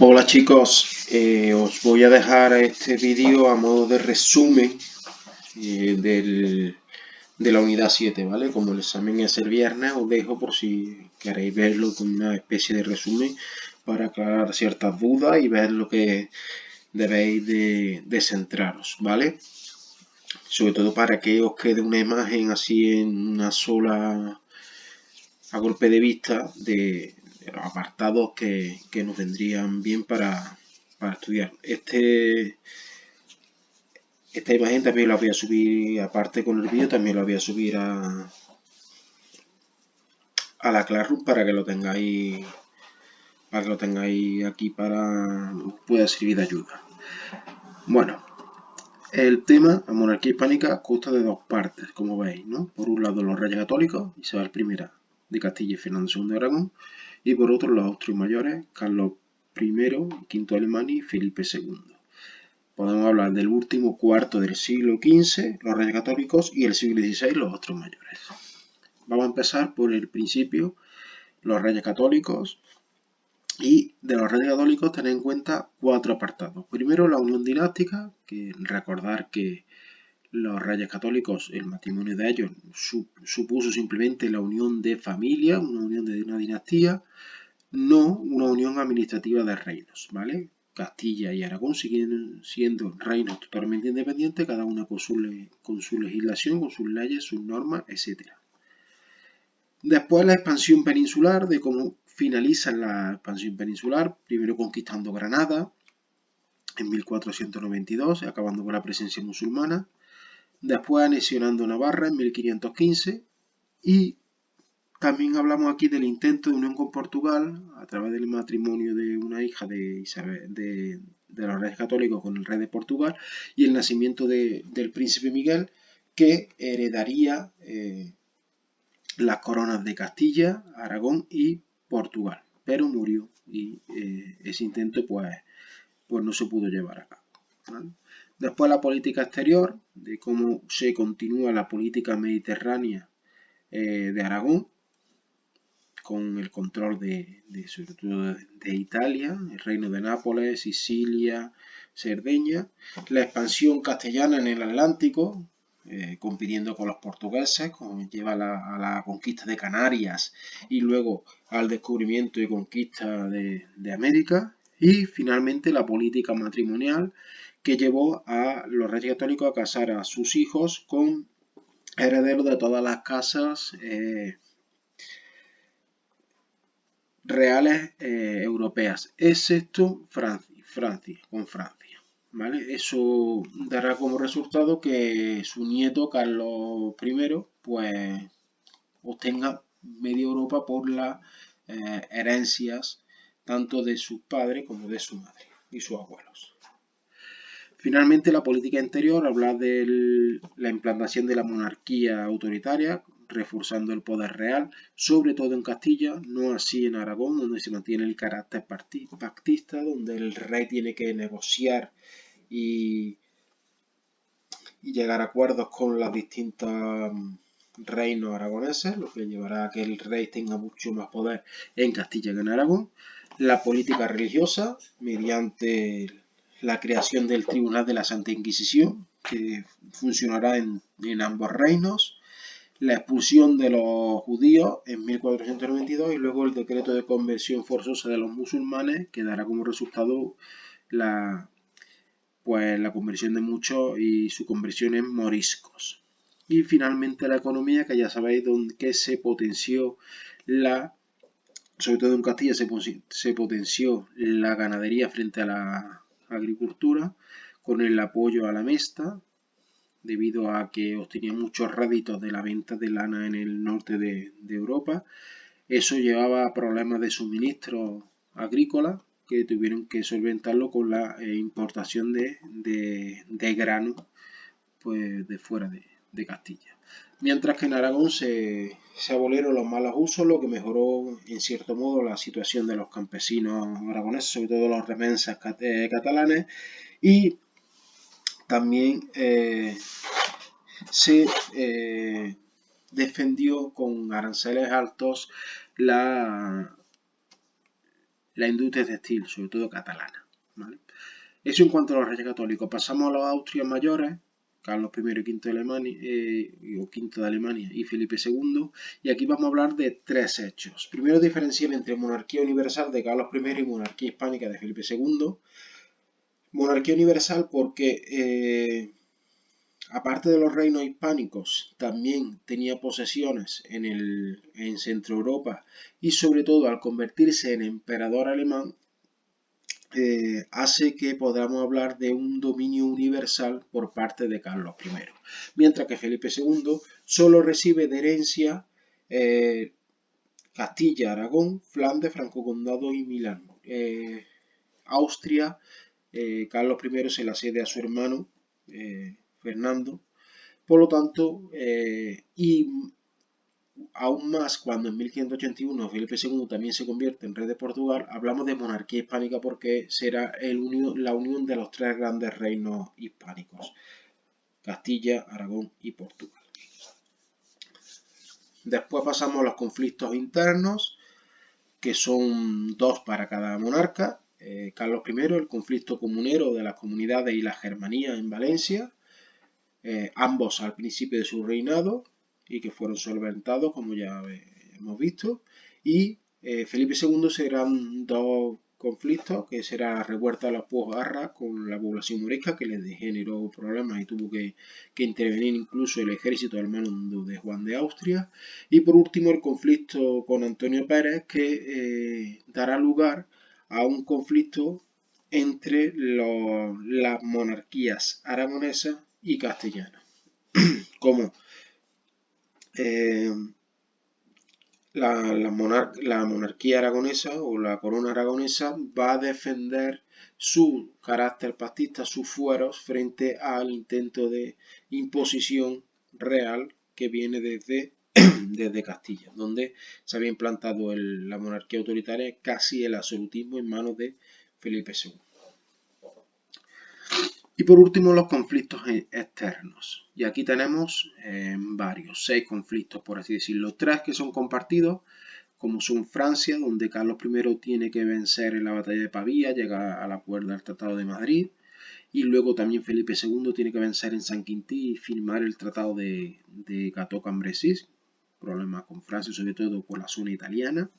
Hola chicos, os voy a dejar este vídeo a modo de resumen de la unidad 7, ¿vale? Como el examen es el viernes, os dejo por si queréis verlo con una especie de resumen para aclarar ciertas dudas y ver lo que debéis de centraros, ¿vale? Sobre todo para que os quede una imagen así en una sola, a golpe de vista, de los apartados que nos vendrían bien para estudiar. Esta imagen también la voy a subir, aparte con el vídeo, también la voy a subir a la Classroom para que lo tengáis aquí para pueda servir de ayuda. Bueno, el tema, la monarquía hispánica, consta de dos partes, como veis, ¿no? Por un lado los reyes católicos, Isabel I de Castilla y Fernando II de Aragón, y por otro los austrios mayores, Carlos I, V de Alemania y Felipe II. Podemos hablar del último cuarto del siglo XV, los reyes católicos, y el siglo XVI, los austrios mayores. Vamos a empezar por el principio, los reyes católicos. Y de los reyes católicos tener en cuenta cuatro apartados. Primero, la unión dinástica, que recordar que los reyes católicos, el matrimonio de ellos supuso simplemente la unión de familia, una unión de una dinastía, no una unión administrativa de reinos, ¿vale? Castilla y Aragón siguen siendo reinos totalmente independientes, cada una con su legislación, con sus leyes, sus normas, etc. Después la expansión peninsular, de cómo finaliza la expansión peninsular, primero conquistando Granada en 1492, acabando con la presencia musulmana, después anexionando Navarra en 1515 y también hablamos aquí del intento de unión con Portugal a través del matrimonio de una hija de Isabel, de los reyes católicos con el rey de Portugal y el nacimiento del príncipe Miguel que heredaría las coronas de Castilla, Aragón y Portugal, pero murió y ese intento pues no se pudo llevar a cabo, ¿vale? Después la política exterior, de cómo se continúa la política mediterránea de Aragón, con el control sobre todo de Italia, el reino de Nápoles, Sicilia, Cerdeña, la expansión castellana en el Atlántico, compitiendo con los portugueses, lleva a la conquista de Canarias y luego al descubrimiento y conquista de América, y finalmente la política matrimonial que llevó a los reyes católicos a casar a sus hijos con herederos de todas las casas reales europeas, excepto Francia, con Francia. ¿Vale? Eso dará como resultado que su nieto Carlos I pues obtenga media Europa por las herencias tanto de sus padres como de su madre y sus abuelos. Finalmente, la política interior habla de la implantación de la monarquía autoritaria, reforzando el poder real, sobre todo en Castilla, no así en Aragón, donde se mantiene el carácter pactista, donde el rey tiene que negociar y llegar a acuerdos con los distintos reinos aragoneses, lo que llevará a que el rey tenga mucho más poder en Castilla que en Aragón. La política religiosa, mediante la creación del Tribunal de la Santa Inquisición, que funcionará en ambos reinos, la expulsión de los judíos en 1492 y luego el decreto de conversión forzosa de los musulmanes, que dará como resultado la conversión de muchos y su conversión en moriscos. Y finalmente la economía, que ya sabéis que se potenció sobre todo en Castilla se potenció la ganadería frente a la agricultura con el apoyo a la mesta, debido a que obtenía muchos réditos de la venta de lana en el norte de Europa. Eso llevaba a problemas de suministro agrícola que tuvieron que solventarlo con la importación de grano pues, de fuera de Castilla. Mientras que en Aragón se abolieron los malos usos, lo que mejoró en cierto modo la situación de los campesinos aragoneses, sobre todo los remensas catalanes, y también se defendió con aranceles altos la la industria textil, sobre todo catalana, ¿vale? Eso en cuanto a los reyes católicos. Pasamos a los Austrias mayores, Carlos I y V de Alemania, o V de Alemania y Felipe II, y aquí vamos a hablar de tres hechos. Primero, diferenciar entre monarquía universal de Carlos I y monarquía hispánica de Felipe II. Monarquía universal porque, aparte de los reinos hispánicos, también tenía posesiones en Centro Europa y sobre todo al convertirse en emperador alemán, hace que podamos hablar de un dominio universal por parte de Carlos I. Mientras que Felipe II solo recibe de herencia Castilla, Aragón, Flandes, Franco Condado y Milán. Austria, Carlos I se la cede a su hermano Fernando. Por lo tanto, y aún más cuando en 1581 Felipe II también se convierte en rey de Portugal, hablamos de monarquía hispánica porque será la unión de los tres grandes reinos hispánicos: Castilla, Aragón y Portugal. Después pasamos a los conflictos internos, que son dos para cada monarca. Carlos I, el conflicto comunero de las comunidades y las germanías en Valencia, ambos al principio de su reinado, y que fueron solventados, como ya hemos visto. Y Felipe II serán dos conflictos, que será la revuelta de las Pujarras con la población morisca, que les generó problemas y tuvo que intervenir incluso el ejército al mando de Juan de Austria. Y por último, el conflicto con Antonio Pérez, que dará lugar a un conflicto entre las monarquías aragonesas y castellana. Como la monarquía aragonesa o la corona aragonesa va a defender su carácter pactista, sus fueros, frente al intento de imposición real que viene desde Castilla, donde se había implantado la monarquía autoritaria, casi el absolutismo, en manos de Felipe II. Y por último, los conflictos externos. Y aquí tenemos varios, 6 conflictos, por así decirlo. 3 que son compartidos, como son Francia, donde Carlos I tiene que vencer en la batalla de Pavía, llega al acuerdo del Tratado de Madrid. Y luego también Felipe II tiene que vencer en San Quintín y firmar el Tratado de Cateau-Cambrésis. Problemas con Francia, sobre todo por la zona italiana.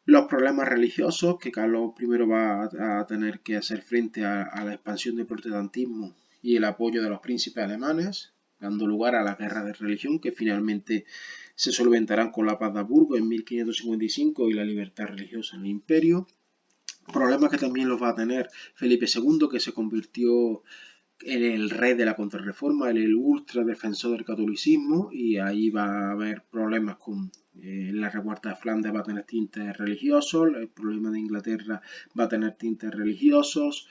Los problemas religiosos, que Carlos I va a tener que hacer frente a la expansión del protestantismo y el apoyo de los príncipes alemanes, dando lugar a la guerra de religión, que finalmente se solventarán con la paz de Hamburgo en 1555 y la libertad religiosa en el imperio. Problemas que también los va a tener Felipe II, que se convirtió en el rey de la contrarreforma, el ultra defensor del catolicismo, y ahí va a haber problemas con la revuelta de Flandes, va a tener tintes religiosos, el problema de Inglaterra va a tener tintes religiosos,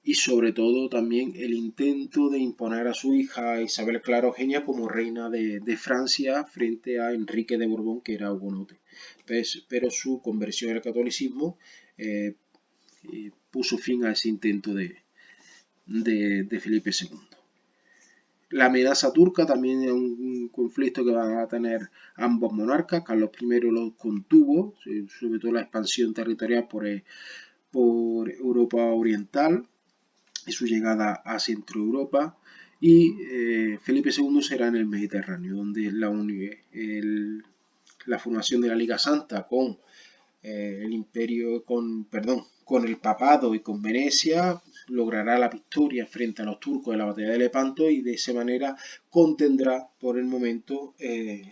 y sobre todo también el intento de imponer a su hija Isabel Clara Eugenia como reina de Francia frente a Enrique de Borbón, que era hugonote. Pero su conversión al catolicismo puso fin a ese intento de Felipe II. La amenaza turca también es un conflicto que van a tener ambos monarcas. Carlos I lo contuvo, sobre todo la expansión territorial por Europa Oriental y su llegada a Centro Europa. Y Felipe II será en el Mediterráneo, donde la formación de la Liga Santa con el imperio, con el papado y con Venecia, logrará la victoria frente a los turcos en la batalla de Lepanto, y de esa manera contendrá por el momento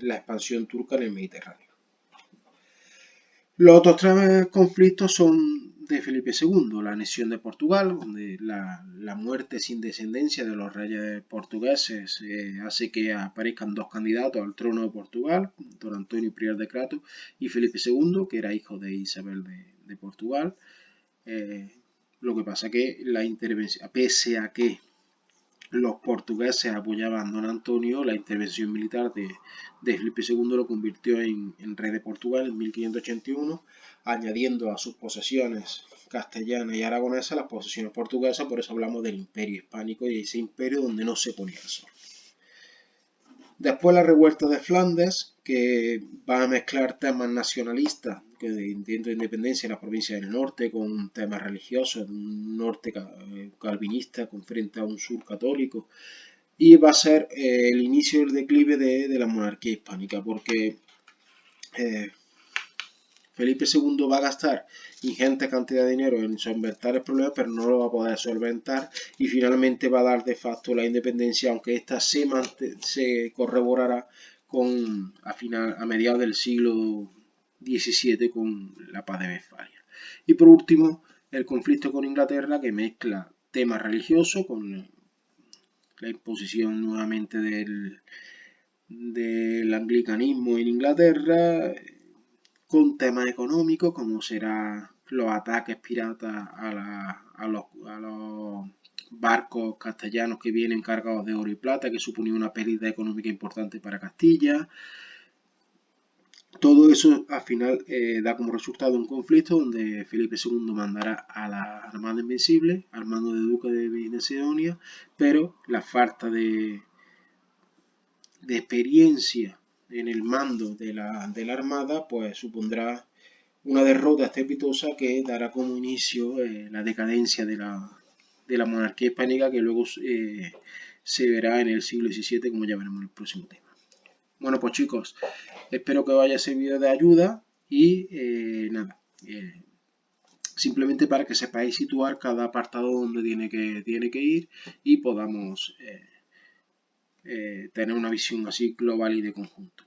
la expansión turca en el Mediterráneo. Los otros 3 conflictos son de Felipe II: la anexión de Portugal, donde la muerte sin descendencia de los reyes portugueses hace que aparezcan 2 candidatos al trono de Portugal, don Antonio I de Crato y Felipe II, que era hijo de Isabel de Portugal. Lo que pasa que la intervención, pese a que los portugueses apoyaban a don Antonio, la intervención militar de Felipe II lo convirtió en rey de Portugal en 1581, añadiendo a sus posesiones castellanas y aragonesas las posesiones portuguesas. Por eso hablamos del imperio hispánico y ese imperio donde no se ponía el sol. Después la revuelta de Flandes, que va a mezclar temas nacionalistas, que dentro de independencia en las provincias del norte, con temas religiosos, un norte calvinista con frente a un sur católico, y va a ser el inicio del declive de la monarquía hispánica, porque eh, Felipe II va a gastar ingente cantidad de dinero en solventar el problema, pero no lo va a poder solventar y finalmente va a dar de facto la independencia, aunque esta se corroborará a mediados del siglo XVII con la paz de Westfalia. Y por último, el conflicto con Inglaterra, que mezcla temas religiosos con la imposición nuevamente del anglicanismo en Inglaterra, con temas económicos como será los ataques piratas a los barcos castellanos que vienen cargados de oro y plata, que suponía una pérdida económica importante para Castilla. Todo eso al final da como resultado un conflicto donde Felipe II mandará a la Armada Invencible al mando de Duque de Macedonia, pero la falta de experiencia en el mando de la Armada pues supondrá una derrota estrepitosa que dará como inicio la decadencia de la monarquía hispánica, que luego se verá en el siglo XVII, como ya veremos en el próximo tema. Bueno, pues chicos, espero que os haya servido de ayuda y nada, simplemente para que sepáis situar cada apartado donde tiene que ir y podamos tener una visión así global y de conjunto.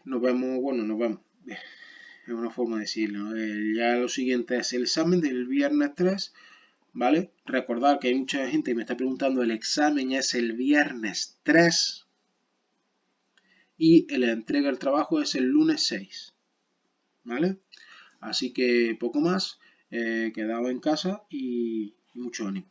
Nos vemos, bueno, nos vemos. Es una forma de decirlo. Ya lo siguiente es el examen del viernes 3, ¿vale? Recordad que hay mucha gente que me está preguntando, el examen es el viernes 3 y la entrega del trabajo es el lunes 6, ¿vale? Así que poco más, quedaos en casa y mucho ánimo.